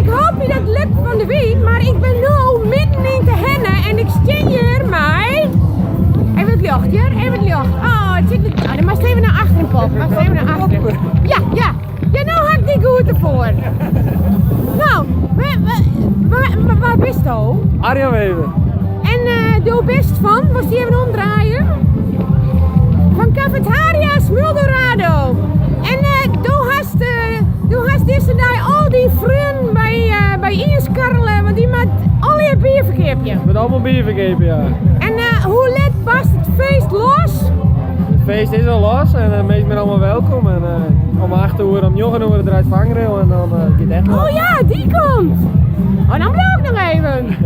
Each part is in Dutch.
ik hoop niet dat het lukt van de wind, maar ik ben nu midden in Terherne en ik sta hier mij. Even het licht, hier, even het licht. Oh, het zit niet. Oh, dan mag je even naar achteren, pop. Mag je even naar achteren. Ja. Ja, nou had ik die goed ervoor. Nou, waar bist je? Arjan Weber. En de best van, was die even omdraaien? Van Pastorij Smuldorado. En toen hast deze daar al die vrienden bij inskarrelen, want die maakt al je bierverkeerpje. Met allemaal bierverkepen, ja. En hoe let past het feest los? Het feest is al los en de mensen zijn allemaal welkom. En om 8 uur, om 9 uur eruit vangrail en dan gaat het echt los. Oh ja, die komt! Oh, dan blijf ik nog even.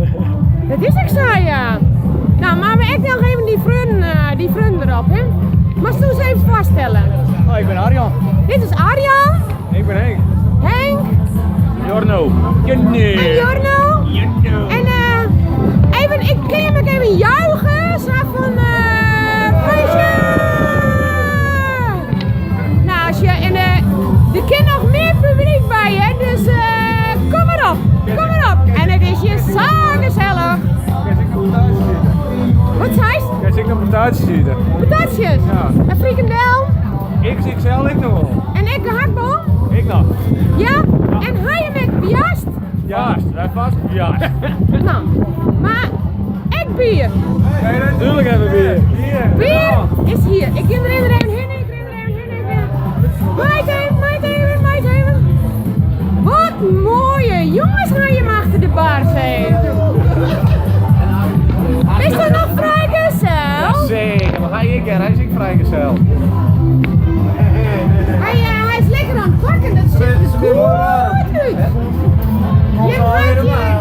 Dat is extra, ja. Nou, maar we echt nog even die vrienden erop, hè? Maar ze eens even voorstellen. Oh, ik ben Arjan. Dit is Arjan. Ik ben Henk. Henk. Jorno. En Jorno. En ik kan je me even juichen, zo van feestje. Nou, als je, en er kan nog meer publiek bij je, dus kom maar op. En het is je zo gezellig. Wat zei je? Kijk, ik nog patatjes eten. Patatjes? Ja. Een frikandel? XXL, ik nog wel. En ik een hakbal? Ik nog. Ja? En ga je met biast? Ja, dat vast. Ja. Nou, maar ik bier. Tuurlijk hebben we bier. Bier is hier. Ik ga er even heen. Meid even. Wat mooie jongens ga je hem achter de bar zijn. Is er nog vrijgezel? Zeker, maar ga ik er? Hij is ik vrijgezel. Hij is lekker aan het pakken, dat ziet er goed uit. Je gaat hier